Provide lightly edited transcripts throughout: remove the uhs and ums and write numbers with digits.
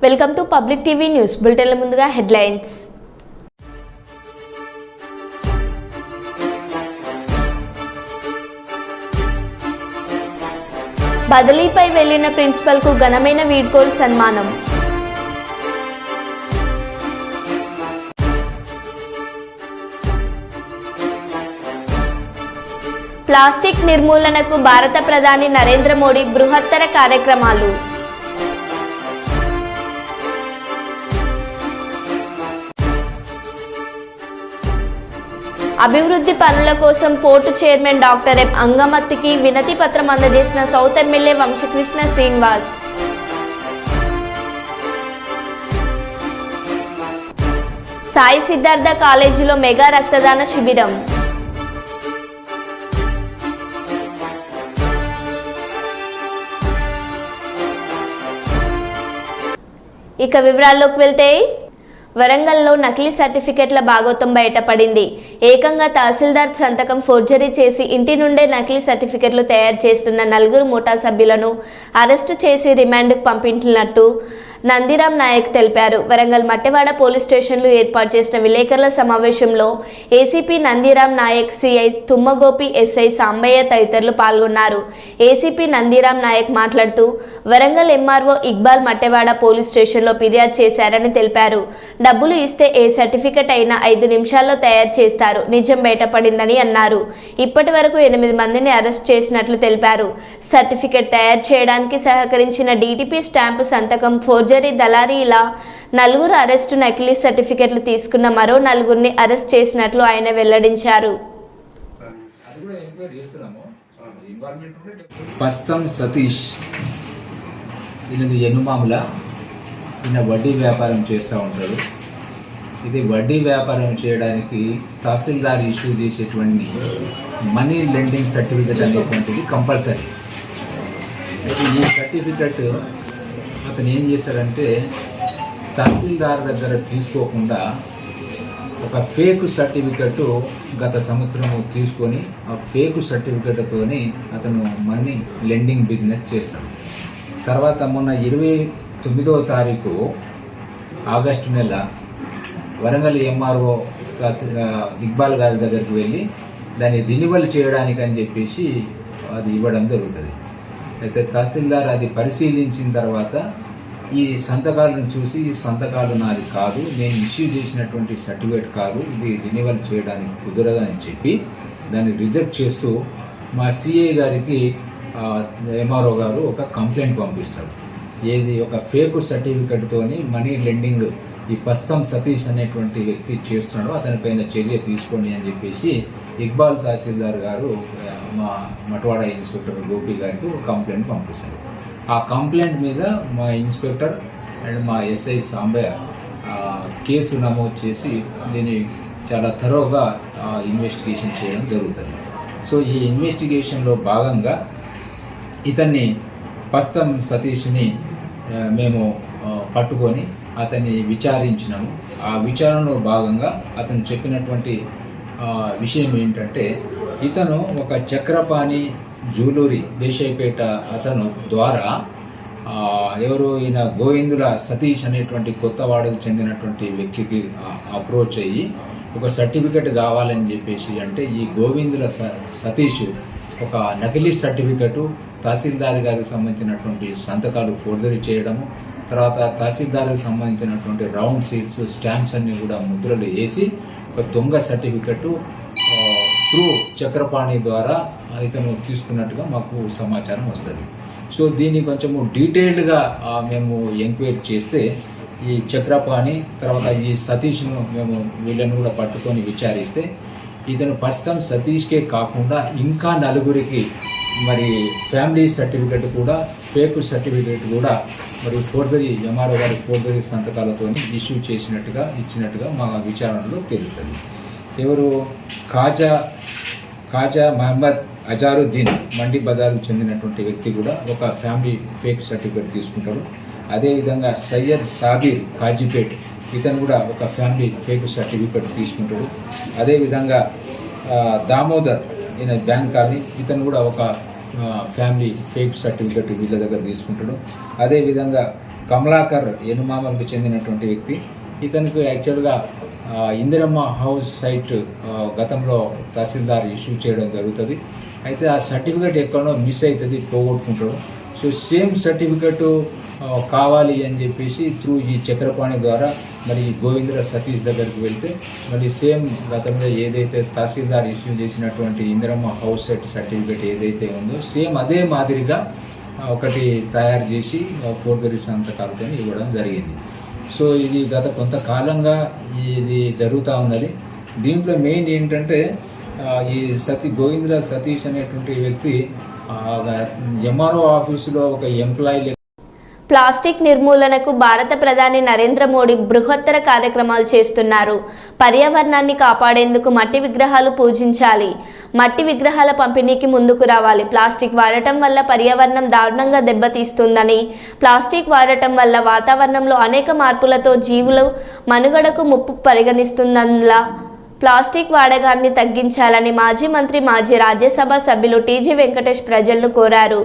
Welcome to public TV news బులెటిన్ల ముందుగా headlines. బదిలీపై వెళ్లిన ప్రిన్సిపల్ కు ఘనమైన వీడ్కోలు సన్మానం. ప్లాస్టిక్ నిర్మూలనకు భారత ప్రధాని నరేంద్ర మోడీ బృహత్తర కార్యక్రమాలు. అభివృద్ధి పనుల కోసం పోర్టు చైర్మన్ డాక్టర్ ఎం అంగమత్తికి వినతి పత్రం అందజేసిన సౌత్ ఎమ్మెల్యే వంశకృష్ణ శ్రీనివాస్. సాయి సిద్ధార్థ కాలేజీలో మెగా రక్తదాన శిబిరం. ఇక వివరాల్లోకి వెళ్తే, వరంగల్లో నకిలీ సర్టిఫికెట్ల భాగోతం బయటపడింది. ఏకంగా తహసీల్దార్ సంతకం ఫోర్జరీ చేసి ఇంటి నుండే నకిలీ సర్టిఫికెట్లు తయారు చేస్తున్న 4 ముఠా సభ్యులను అరెస్టు చేసి రిమాండ్కు పంపించినట్టు నందిరాం నాయక్ తెలిపారు. వరంగల్ మట్టెవాడ పోలీస్ స్టేషన్లో ఏర్పాటు చేసిన విలేకరుల సమావేశంలో ACP Nandiram Naik, CI Thummagopi, SI Sambaiah తదితరులు పాల్గొన్నారు. ఏసీపీ నందిరాం నాయక్ మాట్లాడుతూ వరంగల్ ఎంఆర్ఓ ఇక్బాల్ మట్టెవాడ పోలీస్ స్టేషన్లో ఫిర్యాదు చేశారని తెలిపారు. డబ్బులు ఇస్తే ఏ సర్టిఫికెట్ అయినా 5 నిమిషాల్లో తయారు చేస్తారు. నిజం బయటపడిందని అన్నారు. ఇప్పటి వరకు 8 మందిని అరెస్ట్ చేసినట్లు తెలిపారు. సర్టిఫికెట్ తయారు చేయడానికి సహకరించిన డీటీపీ స్టాంపు సంతకం ఫోర్జరీ దళారీల 4 అరెస్టు, నకిలీ సర్టిఫికెట్లు తీసుకున్న మరో 4ని అరెస్ట్ చేసినట్లు ఆయన వెల్లడించారు. పస్తం సతీష్ ఈయనది ఎనుమాముల, ఈయన వడ్డీ వ్యాపారం చేస్తూ ఉంటాడు. ఇది వడ్డీ వ్యాపారం చేయడానికి తహసీల్దార్ ఇష్యూ చేసేటువంటి మనీ లెండింగ్ సర్టిఫికెట్ అనేటువంటిది కంపల్సరీ. అయితే ఈ సర్టిఫికెట్ అతను ఏం చేశాడంటే తహసీల్దార్ దగ్గర తీసుకోకుండా ఒక ఫేక్ సర్టిఫికెట్ గత సంవత్సరం తీసుకొని ఆ ఫేక్ సర్టిఫికెట్తోని అతను మనీ లెండింగ్ బిజినెస్ చేస్తాడు. తర్వాత మొన్న 29వ తారీఖు ఆగస్టు నెల వరంగల్ ఎంఆర్ఓ ఇక్బాల్ గారి దగ్గరికి వెళ్ళి దాన్ని రినివల్ చేయడానికి అని చెప్పేసి అది ఇవ్వడం జరుగుతుంది. అయితే తహసీల్దార్ అది పరిశీలించిన తర్వాత ఈ సంతకాలను చూసి ఈ సంతకాలు నాది కాదు, నేను ఇష్యూ చేసినటువంటి సర్టిఫికేట్ కాదు, ఇది రినివల్ చేయడానికి కుదరదు అని చెప్పి దాన్ని రిజెక్ట్ చేస్తూ మా సిఐ గారికి ఎంఆర్ఓ గారు ఒక కంప్లైంట్ పంపిస్తారు. ఏది ఒక ఫేక్ సర్టిఫికెట్తోని మనీ లెండింగ్ ఈ పస్తం సతీష్ అనేటువంటి వ్యక్తి చేస్తున్నాడు, అతనిపైన చర్య తీసుకోండి అని చెప్పేసి ఇక్బాల్ తహసీల్దార్ గారు మా మటవాడ ఇన్స్పెక్టర్ గోపి గారికి ఒక కంప్లైంట్ పంపిస్తారు. ఆ కంప్లైంట్ మీద మా ఇన్స్పెక్టర్ అండ్ మా ఎస్ఐ సాంబయ్య కేసు నమోదు చేసి దీన్ని చాలా థరోగా ఇన్వెస్టిగేషన్ చేయడం జరుగుతుంది. సో ఈ ఇన్వెస్టిగేషన్లో భాగంగా ఇతన్ని పస్తం సతీష్ని మేము పట్టుకొని అతన్ని విచారించినాము. ఆ విచారణలో భాగంగా అతను చెప్పినటువంటి విషయం ఏంటంటే ఇతను ఒక చక్రపాణి జ్యువెలరీ దేశాయిపేట అతను ద్వారా ఎవరు ఈయన గోవిందుల సతీష్ అనేటువంటి కొత్తవాడకు చెందినటువంటి వ్యక్తికి అప్రోచ్ అయ్యి ఒక సర్టిఫికెట్ కావాలని చెప్పేసి అంటే ఈ గోవిందుల సతీష్ ఒక నకిలీ సర్టిఫికెటు తహసీల్దార్ గారికి సంబంధించినటువంటి సంతకాలు ఫోర్జరీ చేయడము, తర్వాత తహసీల్దార్కి సంబంధించినటువంటి రౌండ్ సీట్స్, స్టాంప్స్ అన్నీ కూడా ముద్రలు వేసి ఒక దొంగ సర్టిఫికెట్ త్రూ చక్రపాణి ద్వారా ఇతను తీసుకున్నట్టుగా మాకు సమాచారం వస్తుంది. సో దీన్ని కొంచెము డీటెయిల్డ్గా మేము ఎంక్వైరీ చేస్తే ఈ చక్రపాణి తర్వాత ఈ సతీష్ను మేము వీళ్ళని కూడా పట్టుకొని విచారిస్తే ఇతను పస్తం సతీష్కే కాకుండా ఇంకా 4గురికి మరి ఫ్యామిలీ సర్టిఫికెట్ కూడా ఫేక్ సర్టిఫికెట్ కూడా మరి ఫోర్జరీ ఎంఆర్ఓ గారి ఫోర్జరీ సంతకాలతో ఇష్యూ ఇచ్చినట్టుగా మా విచారణలో తెలుస్తుంది. ఎవరు ఖాజా మహమ్మద్ అజారుద్దీన్ మండి బజార్కు చెందినటువంటి వ్యక్తి కూడా ఒక ఫ్యామిలీ ఫేక్ సర్టిఫికెట్ తీసుకుంటారు. అదేవిధంగా సయ్యద్ సాబీర్ కాజీపేట్ ఇతను కూడా ఒక ఫ్యామిలీ ఫేక్ సర్టిఫికెట్ తీసుకుంటాడు. అదేవిధంగా దామోదర్ ఈయన బ్యాంక్ కాలనీ ఇతను కూడా ఒక ఫ్యామిలీ ఫేక్ సర్టిఫికెట్ వీళ్ళ దగ్గర తీసుకుంటాడు. అదేవిధంగా కమలాకర్ ఎనుమామలకు చెందినటువంటి వ్యక్తి. ఇతనికి యాక్చువల్గా ఇందిరమ్మ హౌస్ సైట్ గతంలో తహసీల్దార్ ఇష్యూ చేయడం జరుగుతుంది. అయితే ఆ సర్టిఫికేట్ ఎక్కడో మిస్ అవుతుంది, పోగొట్టుకుంటాడు. సో సేమ్ సర్టిఫికేట్ కావాలి అని చెప్పేసి త్రూ ఈ చక్రపాణి ద్వారా మరి గోవింద్ర సతీష్ దగ్గరికి వెళ్తే మరి సేమ్ గతంలో ఏదైతే తహసీల్దార్ ఇష్యూ చేసినటువంటి ఇందిరమ్మ హౌస్ సెట్ సర్టిఫికేట్ ఏదైతే ఉందో సేమ్ అదే మాదిరిగా ఒకటి తయారు చేసి ఫోర్జరీ సంతకాలతో ఇవ్వడం జరిగింది. సో ఇది గత కొంతకాలంగా ఇది జరుగుతూ ఉన్నది. దీంట్లో మెయిన్ ఏంటంటే ఈ గోవింద్ర సతీష్ అనేటువంటి వ్యక్తి ఎంఆర్ఓ ఆఫీసులో ఒక ఎంప్లాయీ. ప్లాస్టిక్ నిర్మూలనకు భారత ప్రధాని నరేంద్ర మోడీ బృహత్తర కార్యక్రమాలు చేస్తున్నారు. పర్యావరణాన్ని కాపాడేందుకు మట్టి విగ్రహాలు పూజించాలి, మట్టి విగ్రహాల పంపిణీకి ముందుకు రావాలి. ప్లాస్టిక్ వాడటం వల్ల పర్యావరణం దారుణంగా దెబ్బతీస్తుందని, ప్లాస్టిక్ వాడటం వల్ల వాతావరణంలో అనేక మార్పులతో జీవుల మనుగడకు ముప్పు పరిగణిస్తుందలా ప్లాస్టిక్ వాడకాన్ని తగ్గించాలని మాజీ మంత్రి, మాజీ రాజ్యసభ సభ్యులు టీజీ వెంకటేష్ ప్రజలను కోరారు.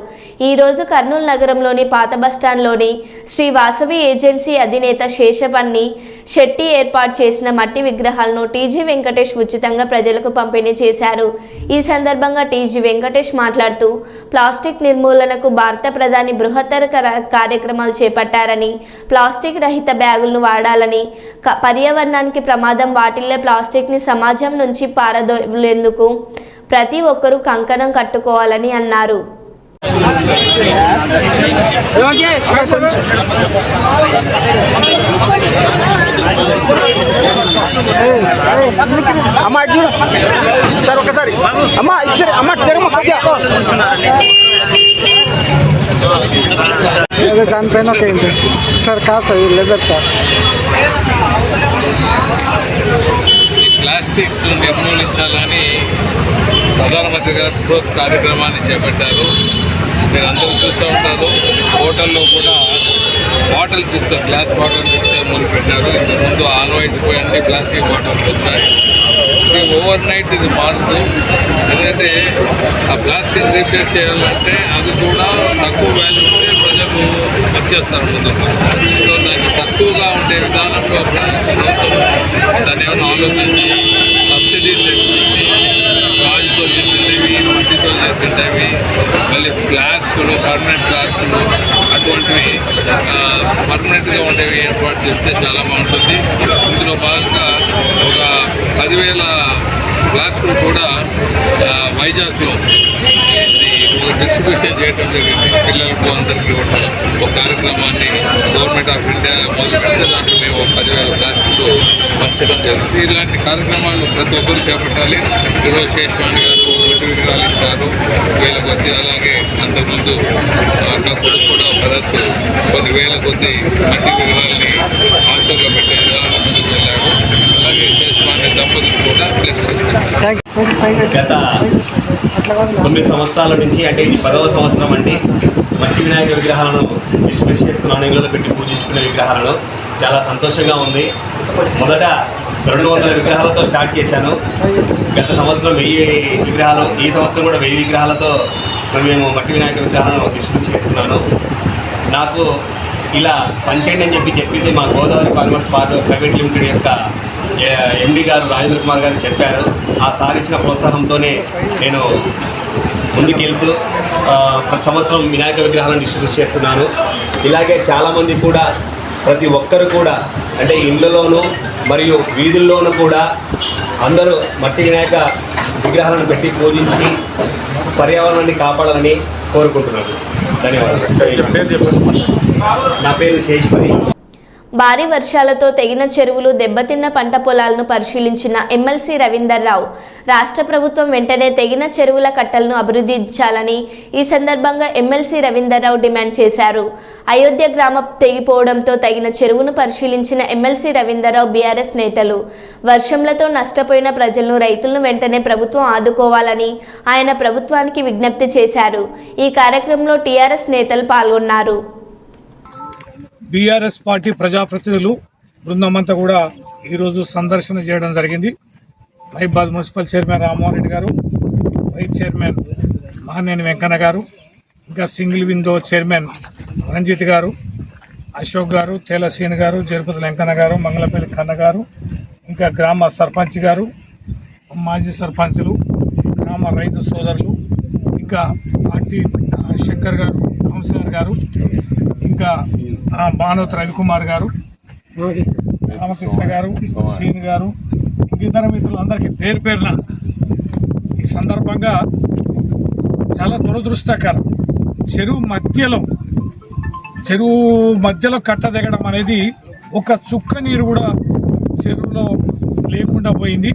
ఈరోజు కర్నూలు నగరంలోని పాత బస్టాండ్లోని శ్రీ వాసవి ఏజెన్సీ అధినేత శేషపన్ని శెట్టి ఏర్పాటు చేసిన మట్టి విగ్రహాలను టీజీ వెంకటేష్ ఉచితంగా ప్రజలకు పంపిణీ చేశారు. ఈ సందర్భంగా టీజీ వెంకటేష్ మాట్లాడుతూ ప్లాస్టిక్ నిర్మూలనకు భారత ప్రధాని బృహత్తర కార్యక్రమాలు చేపట్టారని, ప్లాస్టిక్ రహిత బ్యాగులను వాడాలని, పర్యావరణానికి ప్రమాదం వాటిల్లే ప్లాస్టిక్ని సమాజం నుంచి పారదోలేందుకు ప్రతి ఒక్కరూ కంకణం కట్టుకోవాలని అన్నారు. దానిపైన సార్ కాదు సార్ లేదు సార్. ప్లాస్టిక్స్ నిర్మూలించాలని ప్రధానమంత్రి గారు బృహత్ కార్యక్రమాన్ని చేపట్టారు. మీరు అందరూ చూస్తూ ఉంటారు, హోటల్లో కూడా బాటిల్స్ ఇస్తారు, గ్లాస్ బాటిల్స్ ఇస్తే మొదలుపెట్టారు. ఇంతకుముందు ఆన్వైపోయి అన్ని ప్లాస్టిక్ బాటిల్స్ వచ్చాయి. ఇది ఓవర్ నైట్ ఇది మారుతూ, ఎందుకంటే ఆ ప్లాస్టిక్ రీప్లేస్ చేయాలంటే అది కూడా తక్కువ వాల్యూ ఉంటే ప్రజలు వచ్చేస్తారు ముందుకు. సో దానికి తక్కువగా ఉండే విధానంలో ప్రభుత్వం దాన్ని ఏమైనా ఆలోచించి సబ్సిడీస్ ఇచ్చి గాజుతో చేసేవి, మట్టితో చేసేవి, మళ్ళీ ఫ్లాస్కులు, పర్మనెంట్ ఫ్లాస్కులు అటువంటివి పర్మనెంట్గా ఉండేవి ఏర్పాటు చేస్తే చాలా బాగుంటుంది. ఇందులో భాగంగా ఒక 10,000 ఫ్లాస్కులు కూడా వైజాగ్లో డిస్ట్రిబ్యూషన్ చేయడం జరిగింది. పిల్లలకు అందరికీ ఇవ్వడం ఒక కార్యక్రమాన్ని గవర్నమెంట్ ఆఫ్ ఇండియా మొదలు పెడితే దాంట్లో మేము 10,000 ఫ్లాస్కులు పంచడం జరిగింది. ఇలాంటి కార్యక్రమాలు ప్రతి ఒక్కరు చేపట్టాలి. ఈరోజు శేషవాణి గారు మట్టి విగ్రహాలు ఇచ్చారు 1,000 కొద్ది, అలాగే అంతకుముందు నా కొడుకు కూడా భరత్ కొన్ని 1,000 కొద్ది మట్టి విగ్రహాలని ఆచరణలో పెట్టే విధానంలో ముందుకు వెళ్ళాడు. అలాగే శేషవాణి దంపతులు కూడా ప్లస్ చేస్తారు. గత 9 సంవత్సరాల నుంచి, అంటే ఇది 10వ సంవత్సరం అండి, మట్టి వినాయక విగ్రహాలను డిస్ట్రిబ్యూట్ చేస్తున్నాను. ఇళ్ళలో పెట్టి పూజించుకునే విగ్రహాలను చాలా సంతోషంగా ఉంది. మొదట 200 విగ్రహాలతో స్టార్ట్ చేశాను. గత సంవత్సరం 1000 విగ్రహాలు, ఈ సంవత్సరం కూడా 1000 విగ్రహాలతో మేము మట్టి వినాయక విగ్రహాలను డిస్ట్రిబ్యూట్ చేస్తున్నాను. నాకు ఇలా పంచేయండి అని చెప్పింది మా గోదావరి పాలిమర్స్ ప్రైవేట్ లిమిటెడ్ యొక్క ఎండి గారు రాజేంద్ర కుమార్ గారు చెప్పారు. ఆ సార్ ఇచ్చిన ప్రోత్సాహంతోనే నేను ముందుకెళ్తూ ప్రతి సంవత్సరం వినాయక విగ్రహాలను డిస్ట్రిబ్యూట్ చేస్తున్నాను. ఇలాగే చాలామంది కూడా, ప్రతి ఒక్కరు కూడా, అంటే ఇళ్లలోనూ మరియు వీధుల్లోనూ కూడా అందరూ మట్టి వినాయక విగ్రహాలను పెట్టి పూజించి పర్యావరణాన్ని కాపాడాలని కోరుకుంటున్నాను. ధన్యవాదాలు. నా పేరు శేషపని. భారీ వర్షాలతో తెగిన చెరువులు, దెబ్బతిన్న పంట పొలాలను పరిశీలించిన ఎమ్మెల్సీ రవీందర్రావు రాష్ట్ర ప్రభుత్వం వెంటనే తెగిన చెరువుల కట్టలను అభివృద్ధించాలని ఈ సందర్భంగా ఎమ్మెల్సీ రవీందర్రావు డిమాండ్ చేశారు. అయోధ్య గ్రామం తెగిపోవడంతో తగిన చెరువును పరిశీలించిన ఎమ్మెల్సీ రవీందర్రావు బీఆర్ఎస్ నేతలు వర్షంలతో నష్టపోయిన ప్రజలను, రైతులను వెంటనే ప్రభుత్వం ఆదుకోవాలని ఆయన ప్రభుత్వానికి విజ్ఞప్తి చేశారు. ఈ కార్యక్రమంలో టీఆర్ఎస్ నేతలు పాల్గొన్నారు. బీఆర్ఎస్ పార్టీ ప్రజాప్రతినిధులు బృందమంతా కూడా ఈరోజు సందర్శన చేయడం జరిగింది. మహిబాద్ మున్సిపల్ చైర్మన్ రామ్మోహన్ రెడ్డి గారు, వైస్ చైర్మన్ మహానేని వెంకన్న గారు, ఇంకా సింగిల్ విండో చైర్మన్ రంజిత్ గారు, అశోక్ గారు, తేలసీని గారు, జరుపతి వెంకన్న గారు, మంగళపల్లి కన్న గారు, ఇంకా గ్రామ సర్పంచ్ గారు, మాజీ సర్పంచులు, గ్రామ రైతు సోదరులు, ఇంకా పార్టీ శంకర్ గారు, కౌన్సిలర్ గారు, ఇంకా భానోత్ రవికుమార్ గారు, రామకృష్ణ గారు, సీని గారు, ఇంక ఇతర మిత్రులందరికీ పేరు పేరున ఈ సందర్భంగా చాలా దురదృష్టకరం. చెరువు మధ్యలో కట్ట దిగడం అనేది ఒక చుక్క నీరు కూడా చెరువులో లేకుండా పోయింది.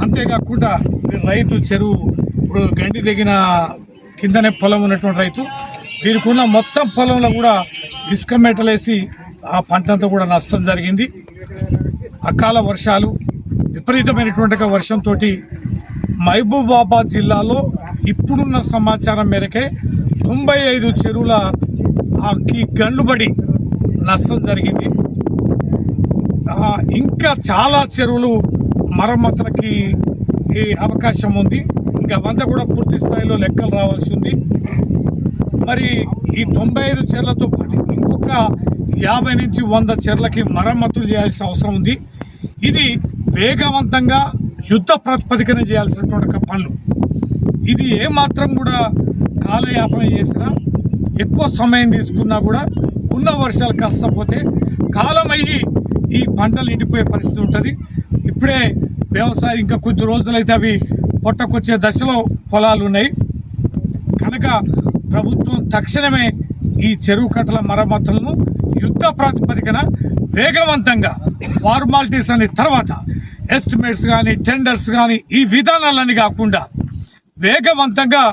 అంతేకాకుండా రైతు చెరువు ఇప్పుడు గండి దిగిన కిందనే పొలం ఉన్నటువంటి రైతు వీరికి ఉన్న మొత్తం పొలంలో కూడా ఇసుక మెటలేసి ఆ పంటంతా కూడా నష్టం జరిగింది. అకాల వర్షాలు, విపరీతమైనటువంటి వర్షంతో మహబూబాబాద్ జిల్లాలో ఇప్పుడున్న సమాచారం మేరకే 95 చెరువులకి గండ్లుబడి నష్టం జరిగింది. ఇంకా చాలా చెరువులు మరమ్మతులకి అవకాశం ఉంది. ఇంకా అవంతా కూడా పూర్తి స్థాయిలో లెక్కలు రావాల్సి ఉంది. మరి ఈ 95 చెర్లతో పాటు ఇంకొక 50 నుంచి 100 చెర్లకి మరమ్మతులు చేయాల్సిన అవసరం ఉంది. ఇది వేగవంతంగా యుద్ధ ప్రాతిపదికన చేయాల్సినటువంటి పనులు. ఇది ఏమాత్రం కూడా కాలయాపన చేసినా, ఎక్కువ సమయం తీసుకున్నా కూడా ఉన్న వర్షాలు కాస్తపోతే కాలమయ్యి ఈ పంటలు ఎండిపోయే పరిస్థితి ఉంటుంది. ఇప్పుడే వ్యవసాయం ఇంకా కొద్ది రోజులైతే అవి పొట్టకొచ్చే దశలో పొలాలు ఉన్నాయి కనుక ప్రభుత్వం తక్షణమే ఈ చెరువు కట్టల మరమ్మతులను యుద్ధ ప్రాతిపదికన వేగవంతంగా ఫార్మాలిటీస్ అనే తర్వాత ఎస్టిమేట్స్ కానీ టెండర్స్ కానీ ఈ విధానాలన్నీ కాకుండా వేగవంతంగా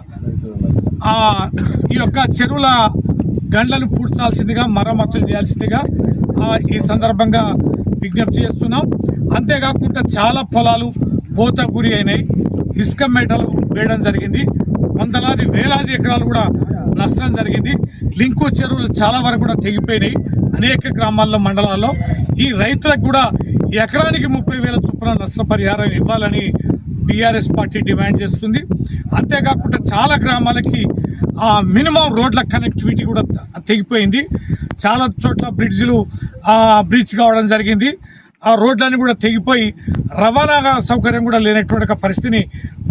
ఈ యొక్క చెరువుల గండ్లను పూడ్చాల్సిందిగా, మరమ్మతులు చేయాల్సిందిగా ఈ సందర్భంగా విజ్ఞప్తి చేస్తున్నాం. అంతేకాకుండా చాలా పొలాలు కోత గురి అయినాయి, ఇసుక మేటలు వేయడం జరిగింది, వందలాది వేలాది ఎకరాలు కూడా నష్టం జరిగింది. లింకు చెరువులు చాలా వరకు కూడా తెగిపోయినాయి అనేక గ్రామాల్లో, మండలాల్లో. ఈ రైతులకు కూడా ఎకరానికి 30,000 చొప్పున నష్టపరిహారం ఇవ్వాలని టీఆర్ఎస్ పార్టీ డిమాండ్ చేస్తుంది. అంతేకాకుండా చాలా గ్రామాలకి మినిమం రోడ్ల కనెక్టివిటీ కూడా తెగిపోయింది. చాలా చోట్ల బ్రిడ్జ్ కావడం జరిగింది. ఆ రోడ్లన్నీ కూడా తెగిపోయి రవాణా సౌకర్యం కూడా లేనటువంటి పరిస్థితిని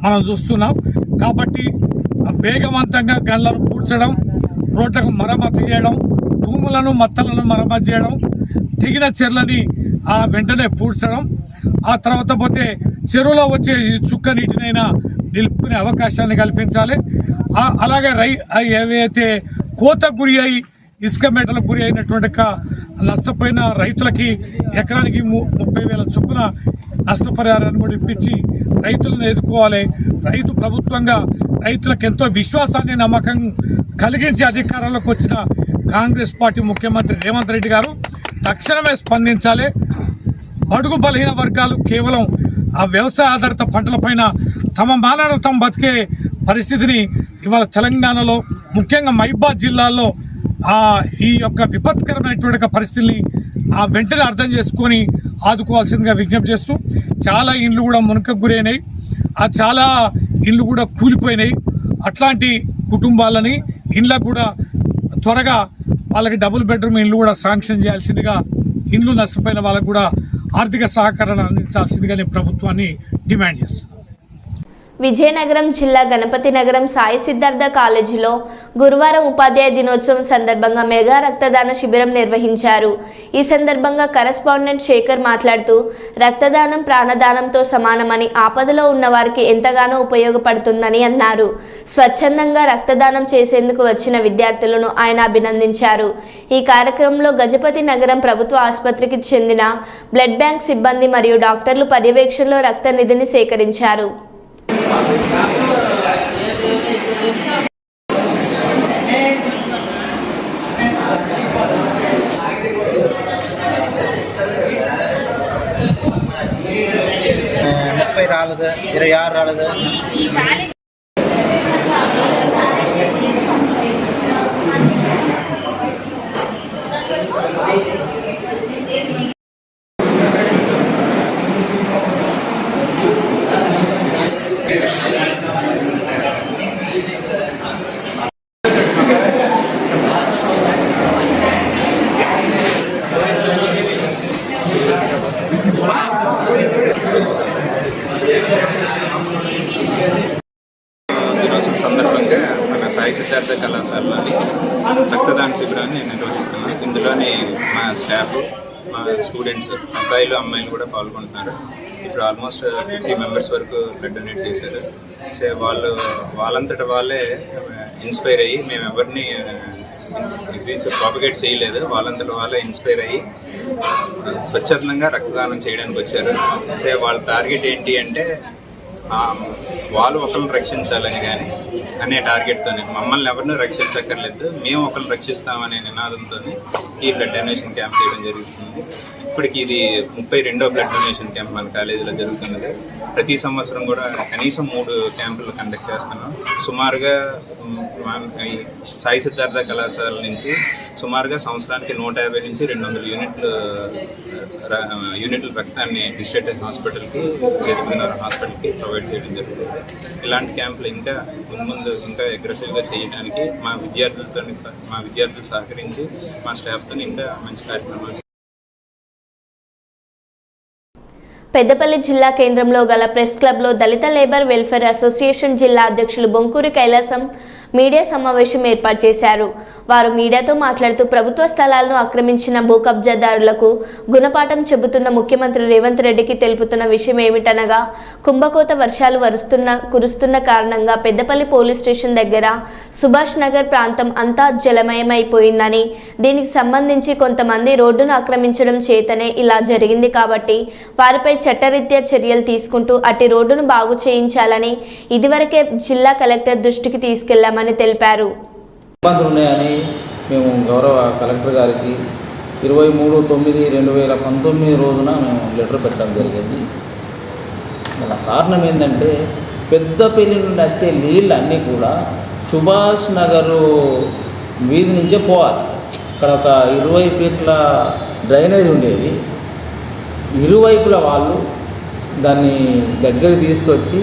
మనం చూస్తున్నాం. కాబట్టి వేగవంతంగా గన్లను పూడ్చడం, రోడ్లకు మరమ్మతు చేయడం, తూములను మత్తలను మరమ్మతు చేయడం, తెగిన చెర్లని వెంటనే పూడ్చడం, ఆ తర్వాత పోతే చెరువులో వచ్చే చుక్క నీటినైనా నిలుపుకునే అవకాశాన్ని కల్పించాలి. అలాగే ఏవైతే కోత గురి అయి ఇసుక మేటలకు గురి అయినటువంటి నష్టపోయిన రైతులకి ఎకరానికి 30,000 చొప్పున నష్టపరిహారాన్ని కూడా ఇప్పించి రైతులను ఎదుర్కోవాలి. రైతు ప్రభుత్వంగా రైతులకు ఎంతో విశ్వాసాన్ని, నమ్మకం కలిగించి అధికారంలోకి వచ్చిన కాంగ్రెస్ పార్టీ ముఖ్యమంత్రి రేవంత్ రెడ్డి గారు తక్షణమే స్పందించాలి. బడుగు బలహీన వర్గాలు కేవలం ఆ వ్యవసాయ ఆధారిత పంటలపైన తమ మానవ తమ బతికే పరిస్థితిని ఇవాళ తెలంగాణలో, ముఖ్యంగా మహబూబాబాద్ జిల్లాలో ఈ యొక్క విపత్కరమైనటువంటి పరిస్థితుల్ని వెంటనే అర్థం చేసుకొని ఆదుకోవాల్సిందిగా విజ్ఞప్తి చేస్తూ, చాలా ఇండ్లు కూడా మునకకు గురైనాయి, చాలా ఇండ్లు కూడా కూలిపోయినాయి. అట్లాంటి కుటుంబాలని ఇండ్లకు కూడా త్వరగా వాళ్ళకి డబుల్ బెడ్రూమ్ ఇండ్లు కూడా శాంక్షన్ చేయాల్సిందిగా, ఇండ్లు నష్టపోయిన వాళ్ళకు కూడా ఆర్థిక సహకారాన్ని అందించాల్సిందిగా నేను ప్రభుత్వాన్ని డిమాండ్ చేస్తున్నాను. విజయనగరం జిల్లా గణపతి నగరం సాయి సిద్ధార్థ కాలేజీలో గురువారం ఉపాధ్యాయ దినోత్సవం సందర్భంగా మెగా రక్తదాన శిబిరం నిర్వహించారు. ఈ సందర్భంగా కరెస్పాండెంట్ శేఖర్ మాట్లాడుతూ, రక్తదానం ప్రాణదానంతో సమానమని, ఆపదలో ఉన్న వారికి ఎంతగానో ఉపయోగపడుతుందని అన్నారు. స్వచ్ఛందంగా రక్తదానం చేసేందుకు వచ్చిన విద్యార్థులను ఆయన అభినందించారు. ఈ కార్యక్రమంలో గజపతి నగరం ప్రభుత్వ ఆసుపత్రికి చెందిన బ్లడ్ బ్యాంక్ సిబ్బంది మరియు డాక్టర్లు పర్యవేక్షణలో రక్త నిధిని సేకరించారు. రాలేదు 26 రాలేదు. స్టూడెంట్స్ అబ్బాయిలు అమ్మాయిలు కూడా పాల్గొంటున్నారు. ఇప్పుడు ఆల్మోస్ట్ 50 మెంబర్స్ వరకు బ్లడ్ డొనేట్ చేశారు. సో వాళ్ళంతటా వాళ్ళే ఇన్స్పైర్ అయ్యి, మేము ఎవరిని ప్రాపగేట్ చేయలేదు, వాళ్ళంతటా వాళ్ళే ఇన్స్పైర్ అయ్యి స్వచ్ఛందంగా రక్తదానం చేయడానికి వచ్చారు. సో వాళ్ళ టార్గెట్ ఏంటి అంటే వాళ్ళు ఒకరిని రక్షించాలని కానీ అనే టార్గెట్తోనే, మమ్మల్ని ఎవరిని రక్షించక్కర్లేదు, మేము ఒకరిని రక్షిస్తామనే నినాదంతో ఈ బ్లడ్ డొనేషన్ క్యాంప్ చేయడం జరుగుతుంది. ఇప్పటికి ఇది 32వ బ్లడ్ డొనేషన్ క్యాంప్ మన కాలేజీలో జరుగుతున్నది. ప్రతి సంవత్సరం కూడా కనీసం 3 క్యాంపులు కండక్ట్ చేస్తున్నాం. సుమారుగా సాయి సిద్ధార్థ కళాశాల నుంచి సుమారుగా సంవత్సరానికి 150 నుంచి 200 యూనిట్ల రక్తాన్ని డిస్ట్రిక్ట్ హాస్పిటల్కి, హాస్పిటల్కి ప్రొవైడ్ చేయడం జరుగుతుంది. ఇలాంటి క్యాంపులు ఇంకా ముందు ఇంకా అగ్రెసివ్గా చేయడానికి మా విద్యార్థులు సహకరించి మా స్టాఫ్తో ఇంకా మంచి కార్యక్రమాలు. పెద్దపల్లి జిల్లా కేంద్రంలో గల ప్రెస్ క్లబ్లో దళిత లేబర్ వెల్ఫేర్ అసోసియేషన్ జిల్లా అధ్యక్షులు బొంకూరి కైలాసం మీడియా సమావేశం ఏర్పాటు చేశారు. వారు మీడియాతో మాట్లాడుతూ ప్రభుత్వ స్థలాలను ఆక్రమించిన భూ కబ్జాదారులకు గుణపాఠం చెబుతున్న ముఖ్యమంత్రి రేవంత్ రెడ్డికి తెలుపుతున్న విషయం ఏమిటనగా, కుంభకోత వర్షాలు కురుస్తున్న కారణంగా పెద్దపల్లి పోలీస్ స్టేషన్ దగ్గర సుభాష్ నగర్ ప్రాంతం అంతా జలమయమైపోయిందని, దీనికి సంబంధించి కొంతమంది రోడ్డును ఆక్రమించడం చేతనే ఇలా జరిగింది కాబట్టి వారిపై చట్టరీత్యా చర్యలు తీసుకుంటూ అట్టి రోడ్డును బాగు చేయించాలని ఇదివరకే జిల్లా కలెక్టర్ దృష్టికి తీసుకెళ్లామని తెలిపారు. ఇబ్బందులు ఉన్నాయని మేము గౌరవ కలెక్టర్ గారికి 23/9/2019 రోజున మేము లెటర్ పెట్టడం జరిగింది. కారణం ఏంటంటే పెద్దపల్లి నుండి వచ్చే నీళ్ళన్నీ కూడా సుభాష్ నగర్ వీధి నుంచే పోవాలి. ఇక్కడ ఒక 20 ఫీట్ల డ్రైనేజ్ ఉండేది. ఇరువైపుల వాళ్ళు దాన్ని దగ్గర తీసుకొచ్చి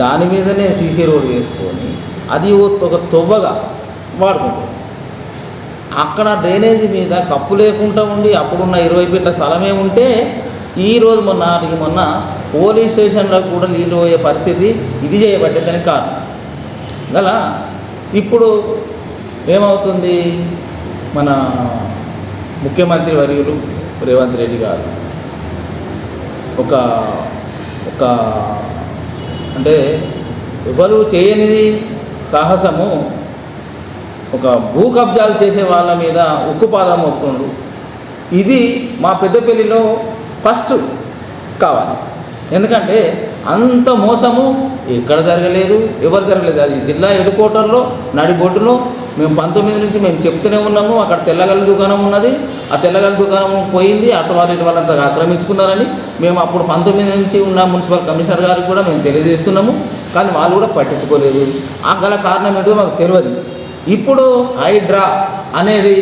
దాని మీదనే సీసీ రోడ్ వేసుకొని అది ఒక తొవ్వగా వాడుకుంటాం. అక్కడ డ్రైనేజ్ మీద కప్పు లేకుండా ఉండి అప్పుడున్న 20 ఫీట్ల స్థలమే ఉంటే ఈరోజు మొన్న పోలీస్ స్టేషన్లో కూడా నీళ్ళు పోయే పరిస్థితి ఇది చేయబట్టేదానికి కారణం. గల ఇప్పుడు ఏమవుతుంది, మన ముఖ్యమంత్రి వర్యులు రేవంత్ రెడ్డి గారు ఒక అంటే ఎవరు చేయనిది సాహసము, ఒక భూ కబ్జాలు చేసే వాళ్ళ మీద ఉక్కుపాదం మోపుతుండ్రు. ఇది మా పెద్దపల్లిలో ఫస్ట్ కావాలి. ఎందుకంటే అంత మోసము ఎక్కడ జరగలేదు, ఎవరు జరగలేదు. అది జిల్లా హెడ్ క్వార్టర్లో నడిబొడ్డులో మేము 19 నుంచి మేము చెప్తూనే ఉన్నాము. అక్కడ తెల్లగల్లి దుకాణం ఉన్నది, ఆ తెల్లగల్లి దుకాణం పోయింది, అటు వాళ్ళంతా ఆక్రమించుకున్నారని మేము అప్పుడు 19 నుంచి ఉన్న మున్సిపల్ కమిషనర్ గారికి కూడా మేము తెలియజేస్తున్నాము. కానీ వాళ్ళు కూడా పట్టించుకోలేదు. ఆ గల కారణం ఏంటో మాకు తెలియదు. ఇప్పుడు హైడ్రా అనేది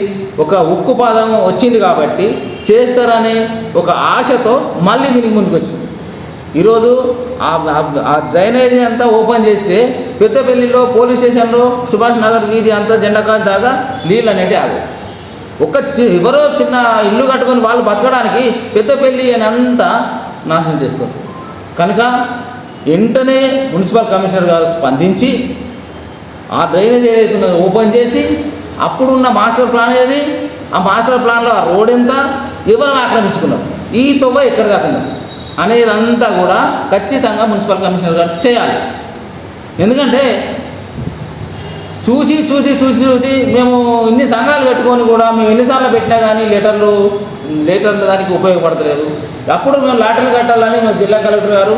ఒక ఉక్కుపాదం వచ్చింది కాబట్టి చేస్తారనే ఒక ఆశతో మళ్ళీ దీనికి ముందుకు వచ్చింది. ఈరోజు ఆ డ్రైనేజీ అంతా ఓపెన్ చేస్తే పెద్దపల్లిలో పోలీస్ స్టేషన్లో సుభాష్ నగర్ వీధి అంతా జెండాకాని దాకా నీళ్ళు అనేవి ఆగు. ఎవరో చిన్న ఇల్లు కట్టుకొని వాళ్ళు బతకడానికి పెద్దపల్లి అని అంతా నాశనం చేస్తారు. కనుక వెంటనే మున్సిపల్ కమిషనర్ గారు స్పందించి ఆ డ్రైనేజ్ ఏదైతే ఉన్నదో ఓపెన్ చేసి అప్పుడున్న మాస్టర్ ప్లాన్ ఏది, ఆ మాస్టర్ ప్లాన్లో ఆ రోడ్ ఎంత, ఎవరు ఆక్రమించుకున్నారు, ఈ తొవ్వ ఎక్కడ దాకా ఉన్నది అనేదంతా కూడా ఖచ్చితంగా మున్సిపల్ కమిషనర్ గారు చేయాలి. ఎందుకంటే చూసి చూసి చూసి చూసి మేము ఇన్ని సంఘాలు పెట్టుకొని కూడా మేము ఎన్నిసార్లు పెట్టినా కానీ లెటర్లు దానికి ఉపయోగపడతలేదు. అప్పుడు మేము లాటరీలు కట్టాలని మా జిల్లా కలెక్టర్ గారు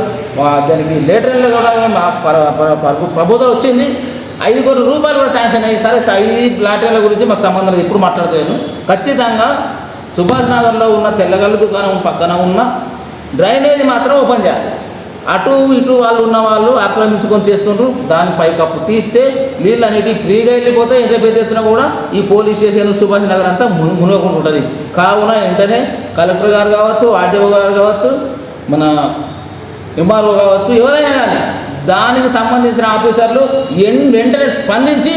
దానికి లెటర్లు కూడా ప్రపోజల్ వచ్చింది. 5 కోట్ల రూపాయలు కూడా శాంక్షన్ అయ్యి, సరే ఈ లాటరీల గురించి మాకు సంబంధం లేదు, ఇప్పుడు మాట్లాడలేదు. ఖచ్చితంగా సుభాష్ నగర్లో ఉన్న తెల్లగల్లు దుకాణం పక్కన ఉన్న డ్రైనేజ్ మాత్రం ఓపెన్ చేయాలి. అటు ఇటు వాళ్ళు ఉన్న వాళ్ళు ఆక్రమించుకొని చేస్తుండ్రు. దానిపై కప్పు తీస్తే నీళ్ళు అనేటివి ఫ్రీగా వెళ్ళిపోతే ఎంత పెద్ద ఎత్తున కూడా ఈ పోలీస్ స్టేషన్ సుభాష్ నగర్ అంతా మునగకుండా ఉంటుంది. కావున వెంటనే కలెక్టర్ గారు కావచ్చు, ఆర్టీఓ గారు కావచ్చు, మన ఎంఆర్ఓ కావచ్చు, ఎవరైనా కానీ దానికి సంబంధించిన ఆఫీసర్లు వెంటనే స్పందించి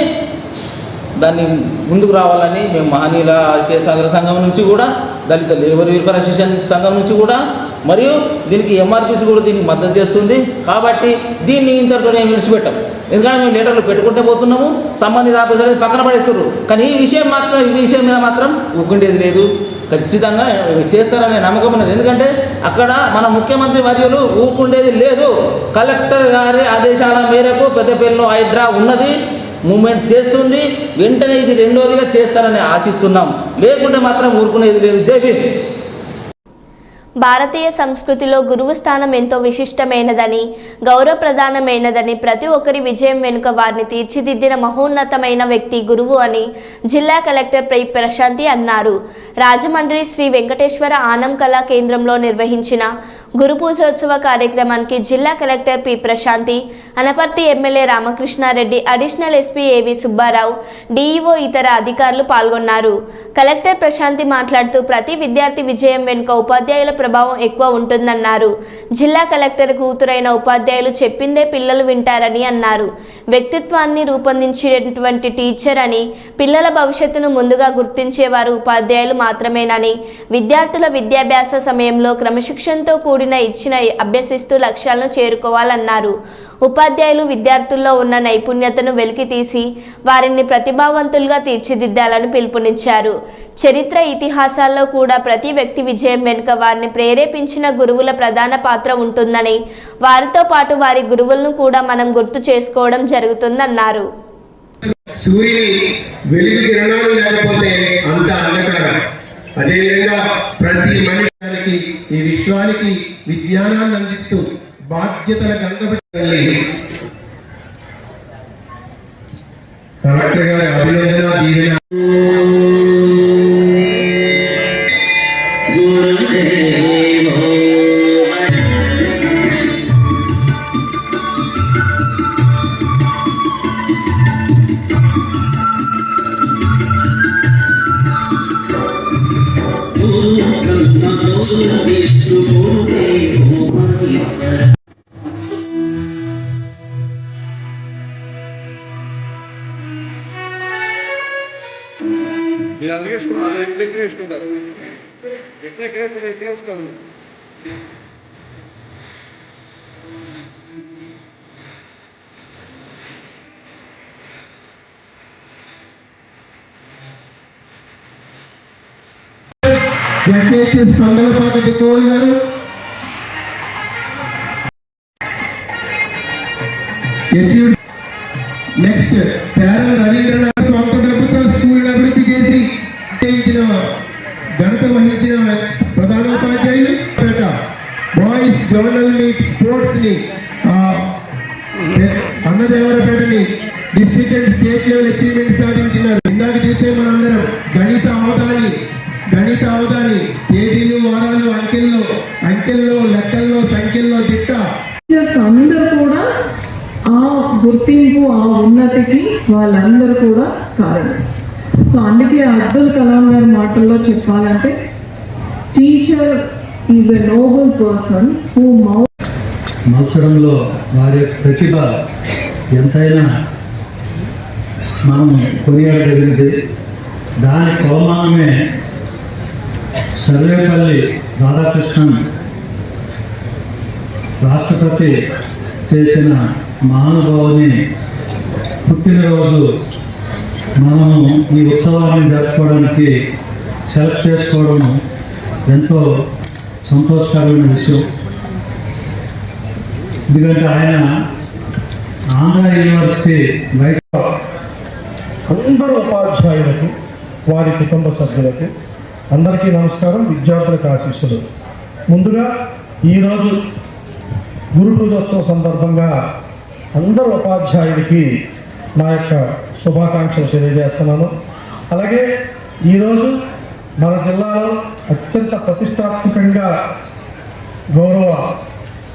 దాన్ని ముందుకు రావాలని మేము మహనీయుల సాధన సంఘం నుంచి కూడా, దళిత లేబర్ వెల్ఫేర్ అసోసియేషన్ సంఘం నుంచి కూడా, మరియు దీనికి ఎంఆర్పిసి కూడా దీనికి మద్దతు చేస్తుంది. కాబట్టి దీన్ని ఇంతటితో మేము విడిచిపెట్టాం. ఎందుకంటే మేము లెటర్లు పెట్టుకుంటే పోతున్నాము, సంబంధిత ఆఫీసర్లు పక్కన పడేస్తున్నారు. కానీ ఈ విషయం మీద మాత్రం ఊకుండేది లేదు. ఖచ్చితంగా చేస్తారనే నమ్మకం ఉన్నది. ఎందుకంటే అక్కడ మన ముఖ్యమంత్రి వర్యులు ఊరుకుండేది లేదు. కలెక్టర్ గారి ఆదేశాల మేరకు పెద్దపల్లిలో హైడ్రా ఉన్నది, మూమెంట్ చేస్తుంది. వెంటనే ఇది రెండోదిగా చేస్తారని ఆశిస్తున్నాం. లేకుంటే మాత్రం ఊరుకునేది లేదు. జై భీమ్. భారతీయ సంస్కృతిలో గురువు స్థానం ఎంతో విశిష్టమైనదని, గౌరవప్రధానమైనదని, ప్రతి ఒక్కరి విజయం వెనుక వారిని తీర్చిదిద్దిన మహోన్నతమైన వ్యక్తి గురువు అని జిల్లా కలెక్టర్ పై ప్రశాంతి అన్నారు. రాజమండ్రి శ్రీ వెంకటేశ్వర ఆనం కళా కేంద్రంలో నిర్వహించిన గురు పూజోత్సవ కార్యక్రమానికి జిల్లా collector P Prasanthi, Anaparthi MLA Ramakrishna Reddy, additional SP AV Subbarao, DEO ఇతర అధికారులు పాల్గొన్నారు. కలెక్టర్ ప్రశాంతి మాట్లాడుతూ ప్రతి విద్యార్థి విజయం వెనుక ఉపాధ్యాయుల ప్రభావం ఎక్కువ ఉంటుందన్నారు. జిల్లా కలెక్టర్ కూతురైన ఉపాధ్యాయులు చెప్పిందే పిల్లలు వింటారని అన్నారు. వ్యక్తిత్వాన్ని రూపొందించేటువంటి టీచర్ అని, పిల్లల భవిష్యత్తును ముందుగా గుర్తించేవారు ఉపాధ్యాయులు మాత్రమేనని, విద్యార్థుల విద్యాభ్యాస సమయంలో క్రమశిక్షణతో కూడిన ఇచ్చిన అభ్యసిస్తూ లక్ష్యాలను చేరుకోవాలన్నారు. ఉపాధ్యాయులు విద్యార్థుల్లో ఉన్న నైపుణ్యతను వెలికితీసి వారిని ప్రతిభావంతులుగా తీర్చిదిద్దాలని పిలుపునిచ్చారు. చరిత్ర ఇతిహాసాల్లో కూడా ప్రతి వ్యక్తి విజయం వెనుక వారిని ప్రేరేపించిన గురువుల ప్రధాన పాత్ర ఉంటుందని, వారితో పాటు వారి గురువులను కూడా మనం గుర్తు చేసుకోవడం జరుగుతుందన్నారు. సూర్యుని వెలుగు కిరణాలు లేకపోతే అంత అంధకారం. అదేవిధంగా ప్రతి మనిషికి ఈ విశ్వానికి విజ్ఞానాన్ని అందిస్తూ బాధ్యతల గంగబెట్టాలి. కలెక్టర్ గారి అభినందన దీవెన. స్పందనపాటి కోల్ గారు, నెక్స్ట్ పేరల్ రవీంద్రనాథ్ సొంత డబ్బుతో స్కూల్ అభివృద్ధి చేసి ఘనత వహించిన ప్రధానోపాధ్యాయులు. బాయ్స్ జోనల్ మీట్ స్పోర్ట్స్ ని అన్నదేవరపేటని district and state level achievement సాధించినారు. ఇందాక చూసే మనందరం గణిత అవధాని తేదీలు, వారాలు, అంకెల్లో, లెక్కల్లో, సంఖ్యల్లో దిట్ట. అందరూ కూడా ఆ గుర్తింపు, ఆ ఉన్నతికి వాళ్ళందరూ కూడా కారణం. సో అందుకే అబ్దుల్ కలాం గారి మాటల్లో చెప్పాలంటే, teacher is a noble person who మార్చడంలో వారి ప్రతిభ ఎంతైనా మనం కొనియాడగలిగితే దాని కొలమానమే సర్వేపల్లి రాధాకృష్ణన్ రాష్ట్రపతి చేసిన మహానుభావుని పుట్టినరోజు మనము ఈ ఉత్సవాన్ని జరుపుకోవడానికి సెలెక్ట్ చేసుకోవడం ఎంతో సంతోషకరమైన విషయం. ఎందుకంటే ఆయన ఆంధ్ర యూనివర్సిటీ వైస్ అందరూ ఉపాధ్యాయులకు, వారి కుటుంబ సభ్యులకు అందరికీ నమస్కారం, విద్యార్థులకు ఆశీస్సులు. ముందుగా ఈరోజు గురు పూజోత్సవం సందర్భంగా అందరూ ఉపాధ్యాయులకి నా యొక్క శుభాకాంక్షలు తెలియజేస్తున్నాను. అలాగే ఈరోజు మన జిల్లాలో అత్యంత ప్రతిష్టాత్మకంగా గౌరవ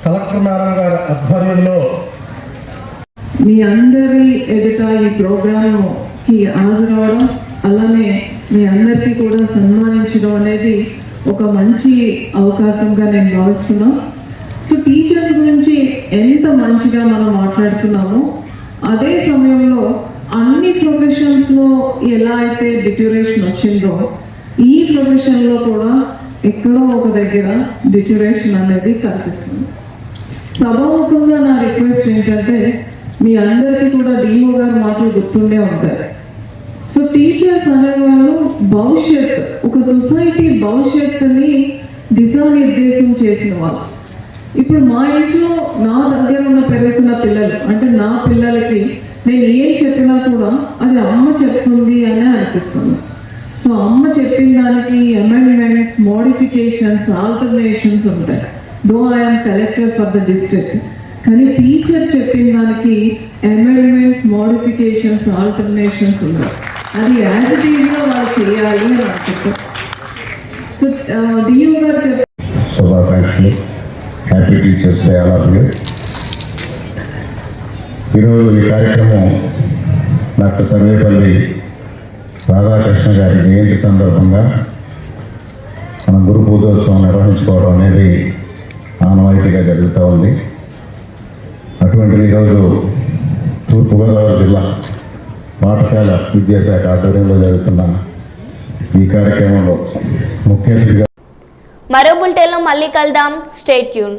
కలెక్టర్ మేడం గారి ఆధ్వర్యంలో మీ అందరి ఎదుట ఈ ప్రోగ్రామ్కి హాజరవడం, అలానే మీ అందరికీ కూడా సన్మానించడం అనేది ఒక మంచి అవకాశంగా నేను భావిస్తున్నాను. సో టీచర్స్ గురించి ఎంత మంచిగా మనం మాట్లాడుతున్నామో, అదే సమయంలో అన్ని ప్రొఫెషన్స్లో ఎలా అయితే డిట్యూరేషన్ వచ్చిందో, ఈ ప్రొఫెషన్లో కూడా ఎక్కడో ఒక దగ్గర డిట్యూరేషన్ అనేది కనిపిస్తుంది. సభాముఖంగా నా రిక్వెస్ట్ ఏంటంటే, మీ అందరికీ కూడా డిఓ గారి మాటలు గుర్తుండే ఉంటాయి. సో టీచర్స్ అనేవాళ్ళు భవిష్యత్, ఒక సొసైటీ భవిష్యత్తుని దిశానిర్దేశం చేసిన వాళ్ళు. ఇప్పుడు మా ఇంట్లో నా దగ్గర ఉన్న పెరుగుతున్న పిల్లలు, అంటే నా పిల్లలకి నేను ఏం చెప్పినా కూడా అది అమ్మ చెప్తుంది అని అనిపిస్తుంది. సో అమ్మ చెప్పిన దానికి అమెండ్మెంట్స్, మోడిఫికేషన్స్, ఆల్టర్నేషన్స్ ఉంటాయి. Though I'm collector for the district, కానీ టీచర్ చెప్పిన దానికి అమెండ్మెంట్స్, మోడిఫికేషన్స్, ఆల్టర్నేషన్స్ ఉన్నాయి. అది యాజ్ ఇట్ ఈజ్గా వాళ్ళు చేయాలి అని అనుకుంటారు. సో డియూ గారు శుభాకాంక్షలు. Happy teachers day all of you. ఈరోజు ఈ కార్యక్రమం డాక్టర్ సర్వేపల్లి రాధాకృష్ణ గారి జయంతి సందర్భంగా మన గురు పూజోత్సవం నిర్వహించుకోవడం అనేది ఆనవాయితీగా జరుగుతూ ఉంది. అటువంటిది ఈరోజు తూర్పుగోదావరి జిల్లా పాఠశాల విద్యాశాఖ ఆధ్వర్యంలో జరుగుతున్న ఈ కార్యక్రమంలో ముఖ్య అతిథిగా మరో బులెటిన్లో మళ్ళీ కలుద్దాం. Stay tune.